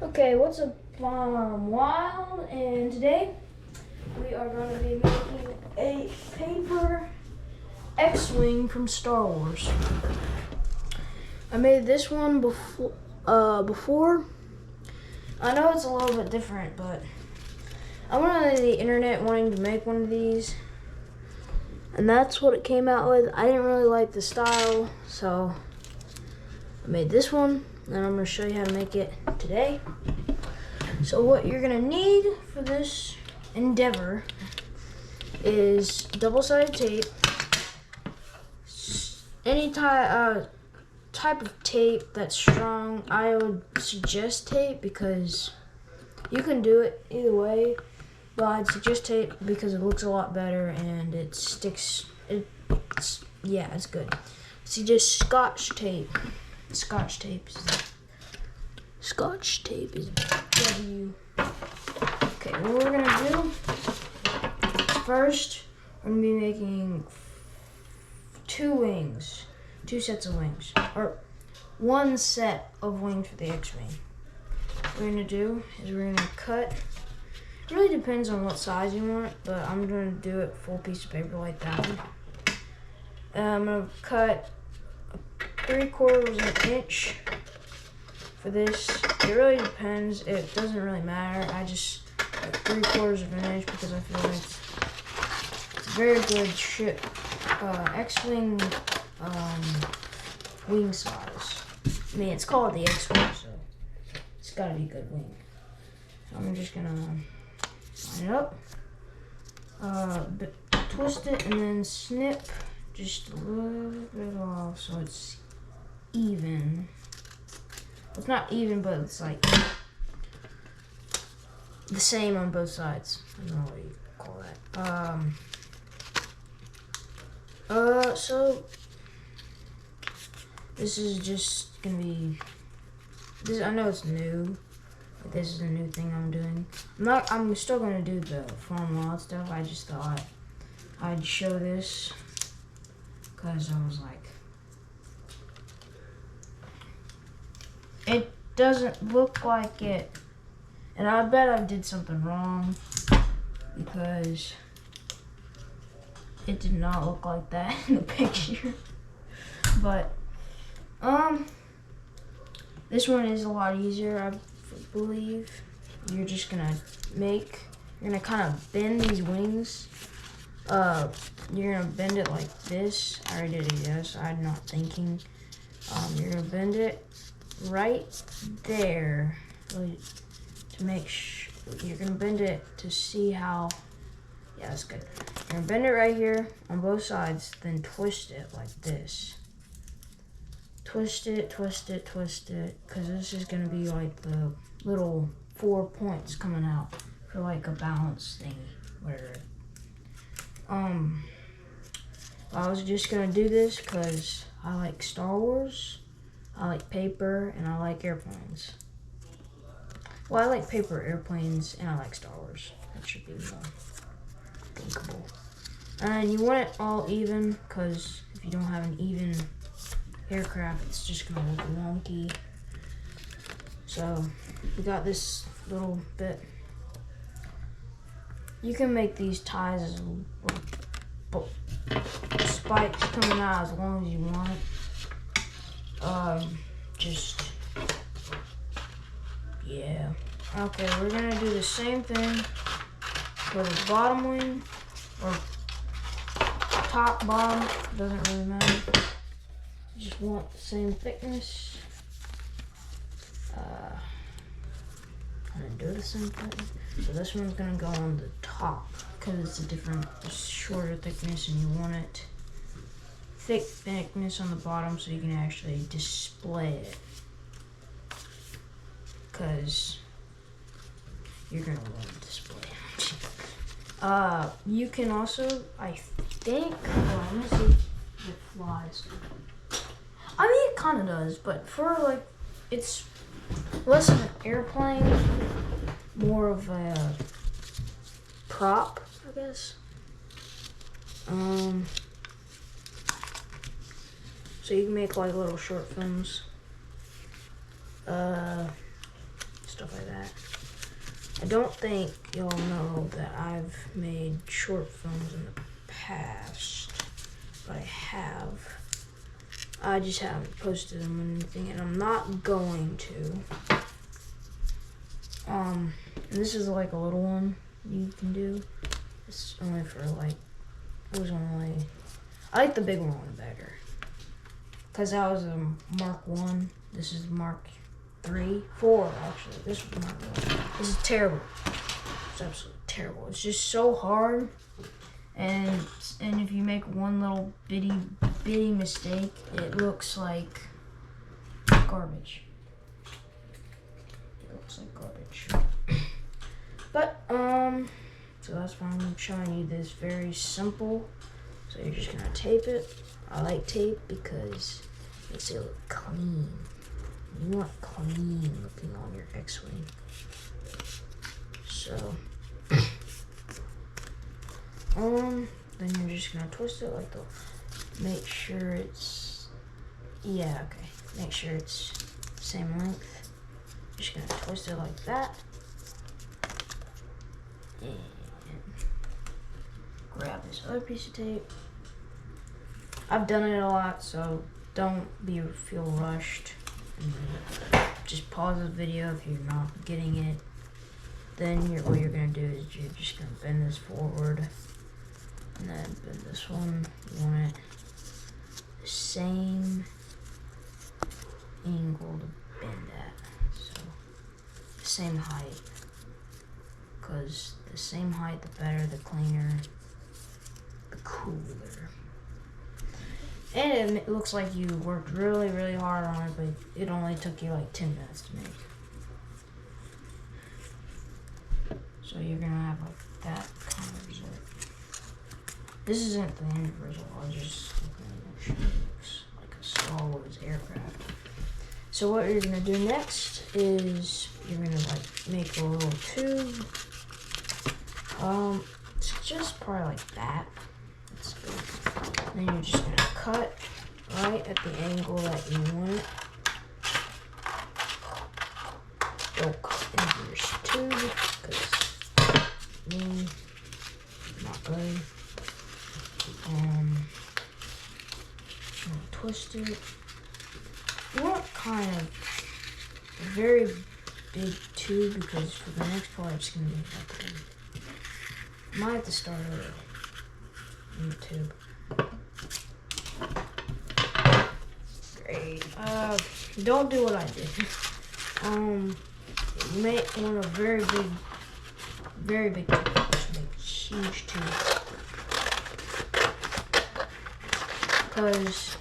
Okay, what's up, Wild? And today we are going to be making a paper X-Wing from Star Wars. I made this one before. I know it's a little bit different, but I went on the internet wanting to make one of these, and that's what it came out with. I didn't really like the style, so I made this one, and I'm going to show you how to make it today. So what you're gonna need for this endeavor is double-sided tape, any type of tape that's strong. I would suggest tape because you can do it either way, but I'd suggest tape because it looks a lot better and it sticks. It's good. Suggest Scotch tape. Scotch tape is W. Okay, what we're gonna do first, we're gonna be making two sets of wings, or one set of wings for the X-Wing. What we're gonna do is we're gonna cut. It really depends on what size you want, but I'm gonna do it full piece of paper like that one. I'm gonna cut 3/4 of an inch. For this, it really depends. It doesn't really matter. I just like 3/4 of an inch because I feel like it's a very good X-Wing wing size. I mean, it's called the X-Wing, so it's gotta be a good wing. So I'm just gonna line it up, twist it, and then snip just a little bit off so it's even. It's not even, but it's like the same on both sides. I don't know what you call that. So this is just gonna be this. I know it's new, but this is a new thing I'm doing. I'm still gonna do the Farm Wild stuff. I just thought I'd show this because I was like, it doesn't look like it, and I bet I did something wrong because it did not look like that in the picture. But this one is a lot easier, I believe. You're just gonna kind of bend these wings. You're gonna bend it like this. I already did it, yes. I'm not thinking. You're gonna bend it right there to make sure. You're gonna bend it to see how. Yeah, that's good. You're gonna bend it right here on both sides, then twist it like this. Twist it, twist it, twist it, because this is gonna be like the little 4 points coming out for like a balance thingy, whatever. I was just gonna do this because I like Star Wars. I like paper, and I like airplanes. Well, I like paper, airplanes, and I like Star Wars. That should be more thinkable. And you want it all even, because if you don't have an even aircraft, it's just going to look wonky. So, we got this little bit. You can make these ties as spikes coming out as long as you want it. Yeah. Okay, we're gonna do the same thing for the bottom wing, or top, bottom, doesn't really matter. You just want the same thickness. I'm gonna do the same thing. So this one's gonna go on the top because it's a shorter thickness, and you want it thick thickness on the bottom so you can actually display it, because you're gonna want to display it. You can also, I think, let me see if it flies. I mean, it kind of does, but for like, it's less of an airplane, more of a prop, I guess. So you can make like little short films, stuff I don't think y'all know that I've made short films in the past, but I have. I just haven't posted them or anything, and I'm not going to. And this is like a little one you can do. It's only for like, it was only, I like the big one better. Cause that was a Mark 1. This is Mark 3, 4 actually. This was Mark 1. This is terrible. It's absolutely terrible. It's just so hard. And if you make one little bitty mistake, it looks like garbage. It looks like garbage. But so that's why I'm showing you this very simple. So you're just gonna tape it. I like tape because it makes it look clean. You want clean looking on your X-Wing. So then you're just gonna twist it like make sure it's, make sure it's same length. Just gonna twist it like that. And grab this other piece of tape. I've done it a lot, so don't feel rushed. Just pause the video if you're not getting it. Then what you're gonna do is you're just gonna bend this forward, and then bend this one. You want it the same angle to bend at, so the same height. Because the same height, the better, the cleaner, the cooler. And it looks like you worked really, really hard on it, but it only took you like 10 minutes to make. So you're gonna have like that kind of result. This isn't the end result, I was just looking at it. It looks like a Star Wars aircraft. So what you're gonna do next is you're gonna like make a little tube. It's just probably like that. That's good. Then you're just gonna cut right at the angle that you want it. Don't cut into your tube because not good. Twist it. You want kind of a very big tube because for the next part it's gonna be like big. Might have to start over in the tube. Great. Don't do what I did. You may want a very big tube. Just make huge tube. Because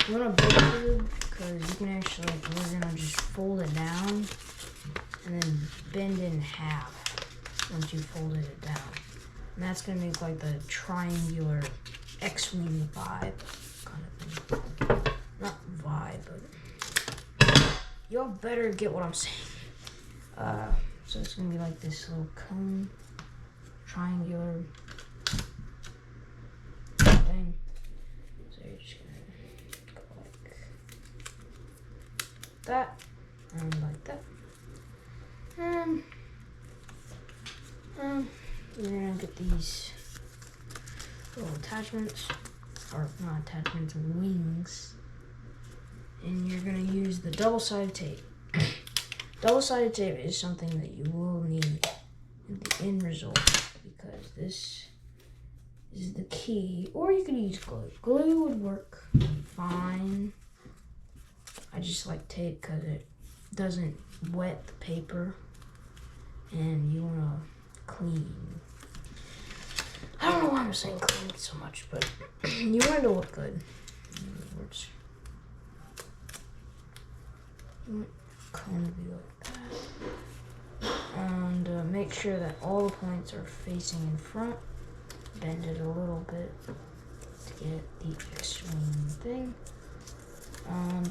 you want a big tube because you can actually, we're gonna just fold it down and then bend it in half once you folded it down. And that's gonna make like the triangular X-Wing vibe kind of thing. Not vibe, but y'all better get what I'm saying. So it's gonna be like this little cone, triangular thing. So you're just gonna go like that and like that. You're gonna get these little attachments, or not attachments, wings, and you're gonna use the double-sided tape. Double-sided tape is something that you will need in the end result because this is the key, or you can use glue. Glue would work fine. I just like tape because it doesn't wet the paper, and you wanna clean. I don't know why I'm saying clean so much, but you want it to look good. In other words, you want the cone to be like that. And make sure that all the points are facing in front. Bend it a little bit to get the X-Wing thing. And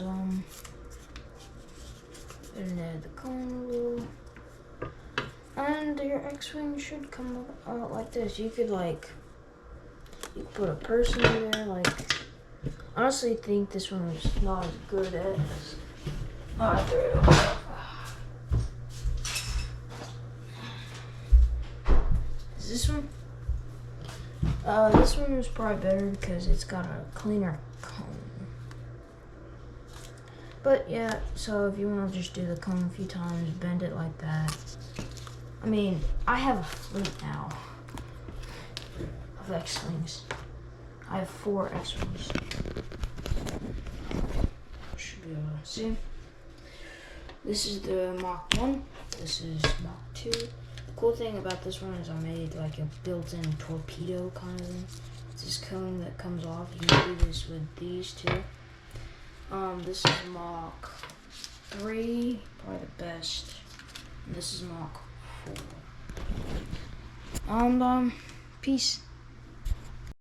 bend the cone a little. And your X-Wing should come out like this. You could put a person in there. Like, honestly, think this one was not as good as. Oh, I threw it away. this one. This one was probably better because it's got a cleaner cone. But yeah, so if you want to just do the cone a few times, bend it like that. I mean, I have a fleet now of X-Wings. I have 4 X-Wings. Should be able to see. This is the Mach 1. This is Mach 2. The cool thing about this one is I made like a built-in torpedo kind of thing. It's this cone that comes off. You can do this with these two. This is Mach 3, probably the best. And this is Mach 4. Peace.